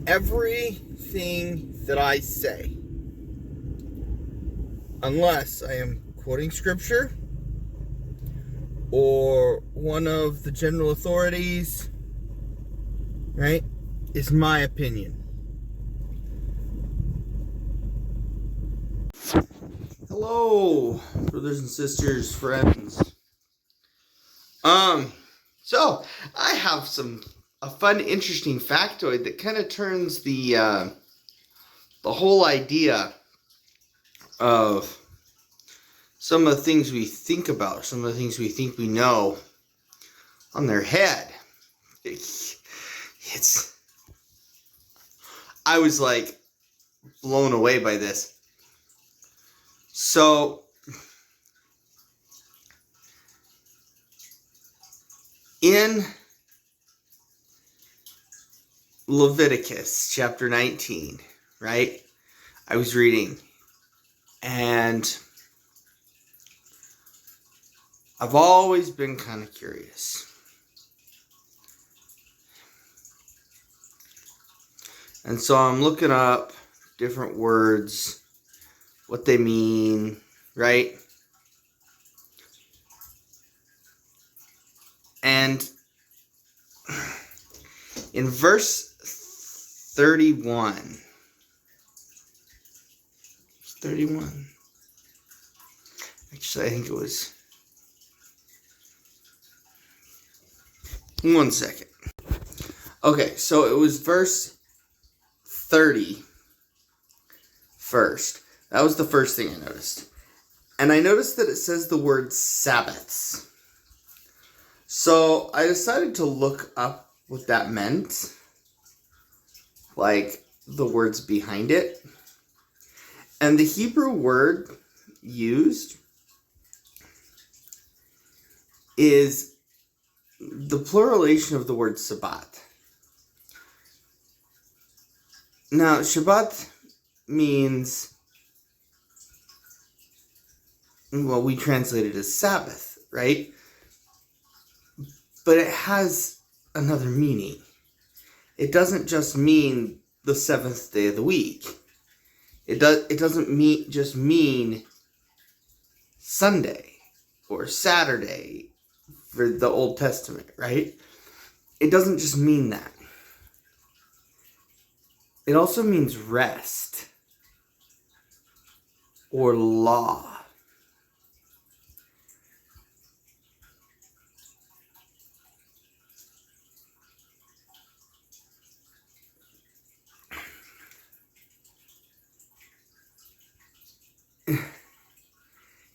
everything that I say, unless I am quoting scripture or one of the general authorities, right, is my opinion. Hello, brothers and sisters, friends. So I have a fun, interesting factoid that kind of turns the whole idea of some of the things we think about, some of the things we think we know, on their head. I was like blown away by this. So in Leviticus chapter 19, right? I was reading, and I've always been kind of curious. And so I'm looking up different words, what they mean, right? And in verse 31, actually I think it was, one second. Okay, so it was verse 30 first. That was the first thing I noticed. And I noticed that it says the word Sabbaths. So I decided to look up what that meant, like the words behind it. And the Hebrew word used is the pluralization of the word Shabbat. Now, Shabbat means, well, we translate it as Sabbath, right? But it has another meaning. It doesn't just mean the seventh day of the week. It doesn't just mean Sunday or Saturday for the Old Testament, right? It doesn't just mean that. It also means rest or law.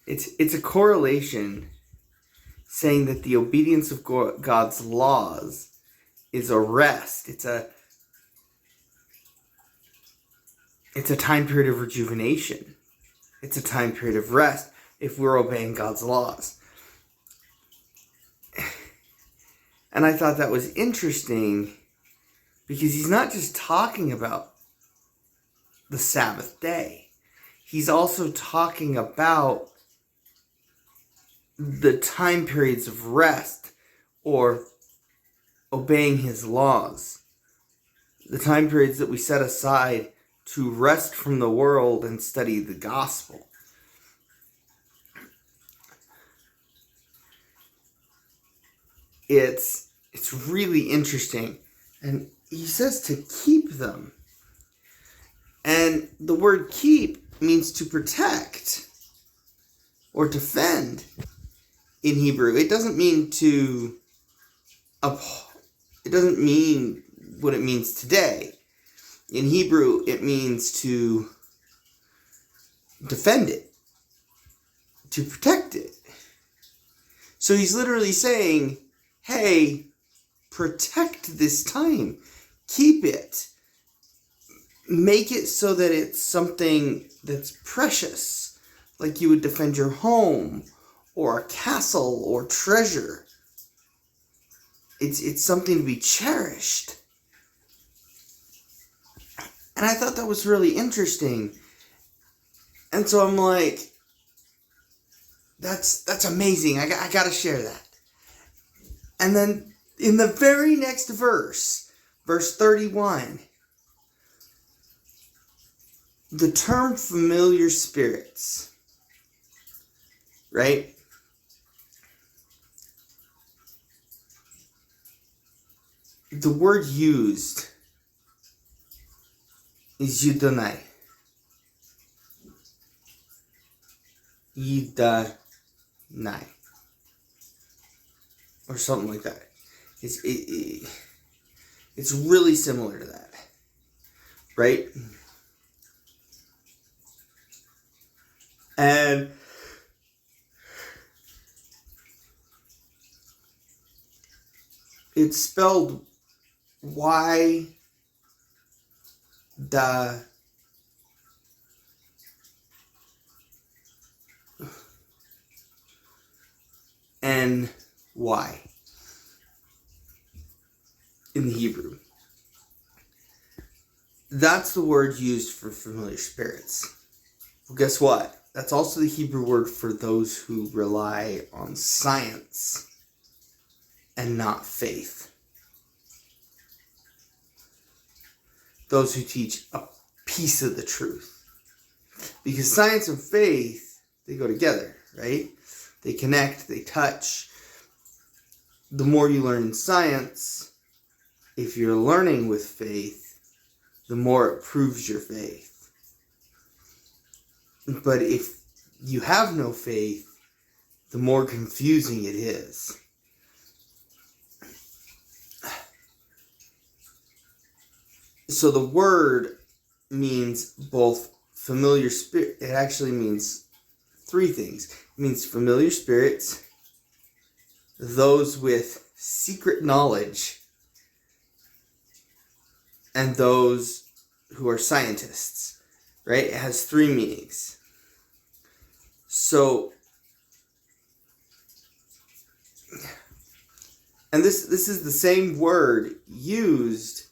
It's a correlation saying that the obedience of God's laws is a rest. It's a time period of rejuvenation. It's a time period of rest if we're obeying God's laws. And I thought that was interesting because he's not just talking about the Sabbath day. He's also talking about the time periods of rest or obeying his laws. The time periods that we set aside to rest from the world and study the gospel. It's really interesting. And he says to keep them. And the word keep means to protect or defend in Hebrew. It doesn't mean it doesn't mean what it means today. In Hebrew, it means to defend it, to protect it. So he's literally saying, hey, protect this time. Keep it. Make it so that it's something that's precious, like you would defend your home or a castle or treasure. It's something to be cherished. And I thought that was really interesting. And so I'm like, that's amazing. I got to share that. And then in the very next verse, verse 31, the term familiar spirits, right? The word used is yidonai. Yidonai. Or something like that. It's really similar to that. Right? And it's spelled Y da N Y in the Hebrew. That's the word used for familiar spirits. Well, guess what? That's also the Hebrew word for those who rely on science and not faith. Those who teach a piece of the truth. Because science and faith, they go together, right? They connect, they touch. The more you learn in science, if you're learning with faith, the more it proves your faith. But if you have no faith, the more confusing it is. So the word means both familiar spirit. It actually means three things. It means familiar spirits, those with secret knowledge, and those who are scientists. Right? It has three meanings. So, and this is the same word used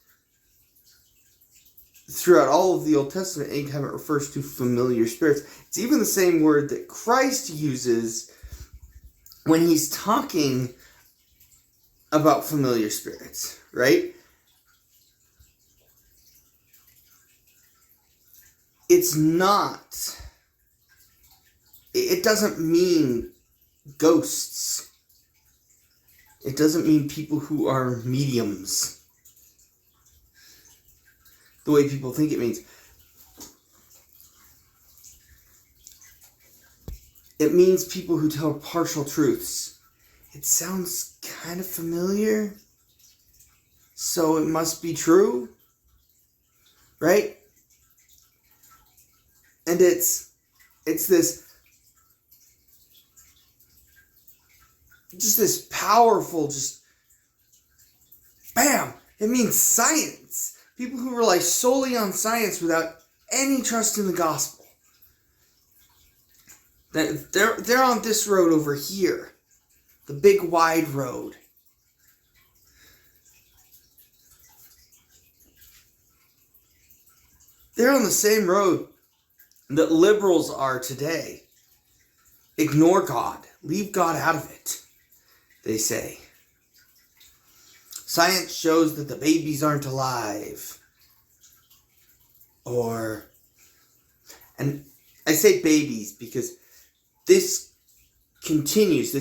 throughout all of the Old Testament. Anytime it refers to familiar spirits, it's even the same word that Christ uses when he's talking about familiar spirits, right? It's not, it doesn't mean ghosts. It doesn't mean people who are mediums, the way people think it means. It means people who tell partial truths. It sounds kind of familiar, so it must be true, right? And it's this, just this powerful, just, bam! It means science. People who rely solely on science without any trust in the gospel. They're on this road over here. The big wide road. They're on the same road that liberals are today. Ignore God. Leave God out of it, they say. Science shows that the babies aren't alive. And I say babies because this continues,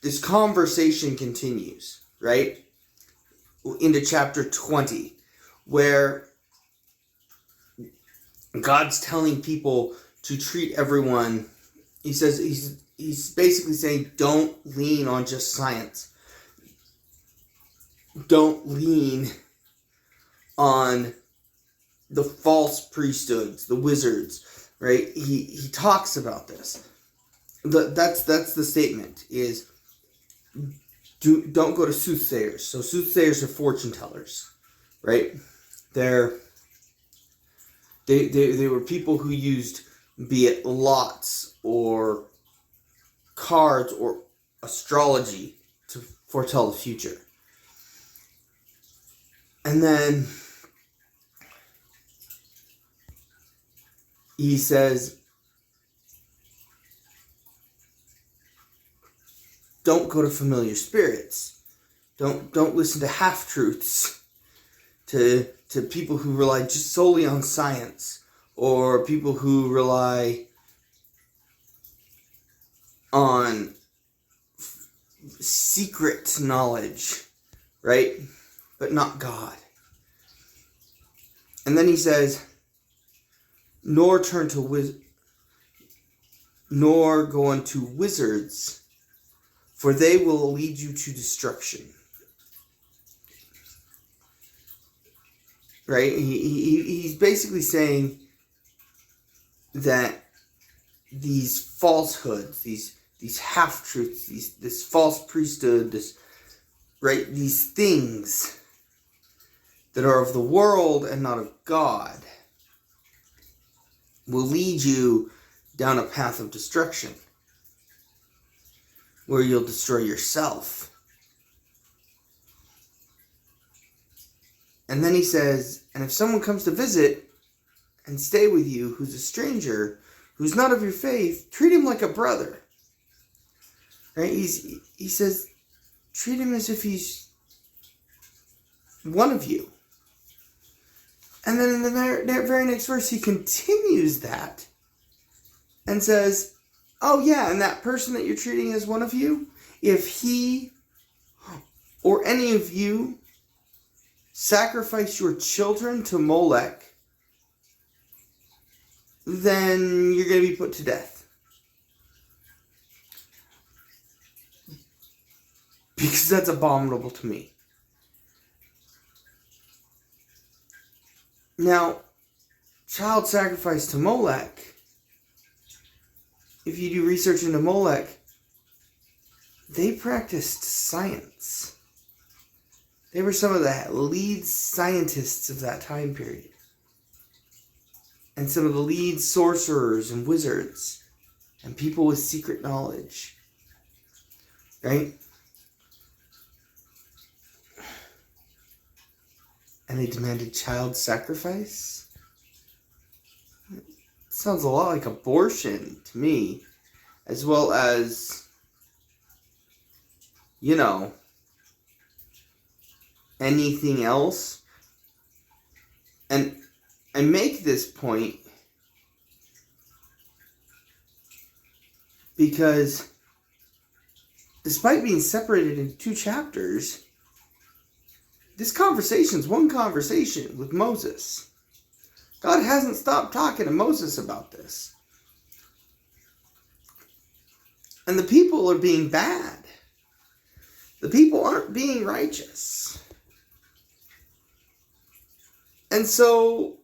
this conversation continues, right? Into chapter 20, where God's telling people to treat everyone. He says, he's basically saying, don't lean on just science. Don't lean on the false priesthoods, the wizards, right? He talks about this. That's the statement, is don't go to soothsayers. So soothsayers are fortune tellers, right? They were people who used, be it lots or cards or astrology, to foretell the future. And then he says, don't go to familiar spirits. Don't listen to half-truths, to people who rely just solely on science or people who rely on secret knowledge, right? But not God. And then he says, nor go unto wizards, for they will lead you to destruction. Right? He's basically saying that these falsehoods, these half-truths, this false priesthood, these things that are of the world and not of God will lead you down a path of destruction where you'll destroy yourself. And then he says, and if someone comes to visit and stay with you who's a stranger, who's not of your faith, treat him like a brother. Right? He says, treat him as if he's one of you. And then in the very next verse, he continues that and says, oh yeah, and that person that you're treating as one of you, if he or any of you sacrifice your children to Molech, then you're going to be put to death. Because that's abominable to me. Now, child sacrifice to Molech, if you do research into Molech, they practiced science. They were some of the lead scientists of that time period. And some of the lead sorcerers and wizards and people with secret knowledge. Right? And they demanded child sacrifice? It sounds a lot like abortion to me. As well as, anything else. And I make this point because despite being separated into 2 chapters, this conversation's one conversation with Moses. God hasn't stopped talking to Moses about this. And the people are being bad. The people aren't being righteous. And so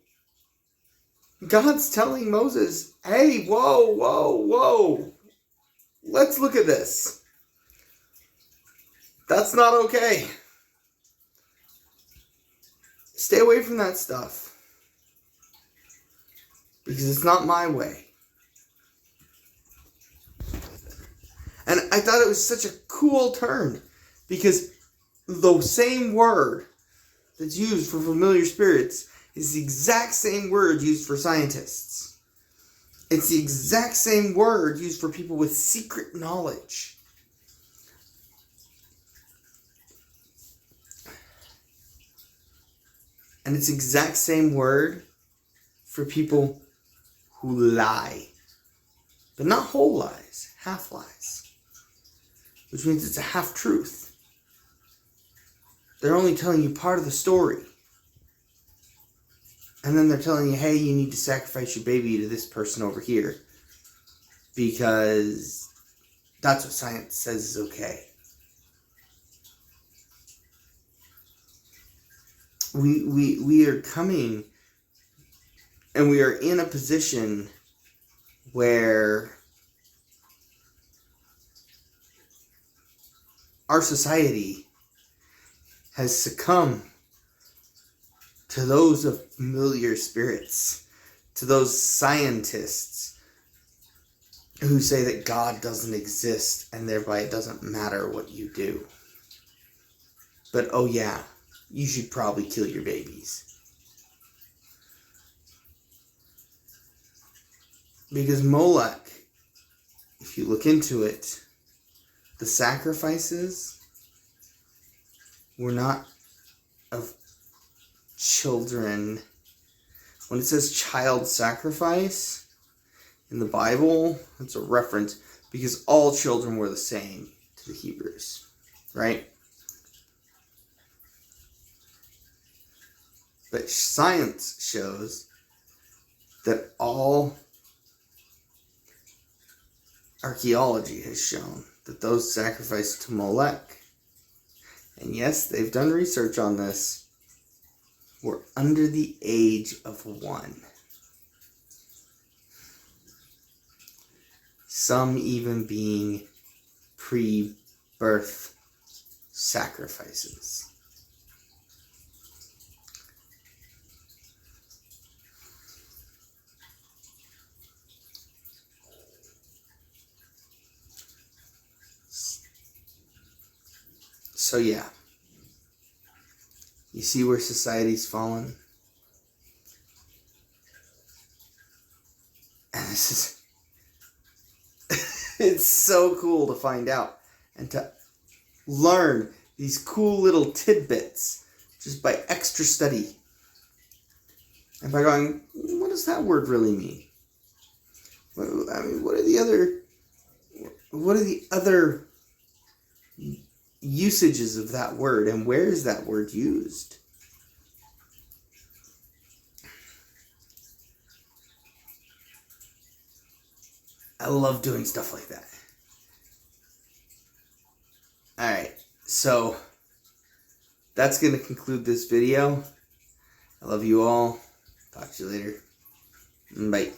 God's telling Moses, hey, whoa. Let's look at this. That's not okay. Stay away from that stuff. Because it's not my way. And I thought it was such a cool turn. Because the same word that's used for familiar spirits is the exact same word used for scientists. It's the exact same word used for people with secret knowledge. And it's the exact same word for people who lie. But not whole lies, half lies. Which means it's a half truth. They're only telling you part of the story. And then they're telling you, hey, you need to sacrifice your baby to this person over here. Because that's what science says is okay. We are coming and we are in a position where our society has succumbed to those of familiar spirits, to those scientists who say that God doesn't exist and thereby it doesn't matter what you do. But oh yeah, you should probably kill your babies. Because Molech, if you look into it, the sacrifices were not of children, when it says child sacrifice in the Bible, it's a reference because all children were the same to the Hebrews, right? But science shows that all archaeology has shown that those sacrificed to Molech, and yes, they've done research on this, were under the age of 1. Some even being pre-birth sacrifices. So yeah, you see where society's fallen? And this is, it's so cool to find out and to learn these cool little tidbits just by extra study. And by going, what does that word really mean? What are the other usages of that word, and where is that word used? I love doing stuff like that. Alright, so that's going to conclude this video. I love you all. Talk to you later. Bye.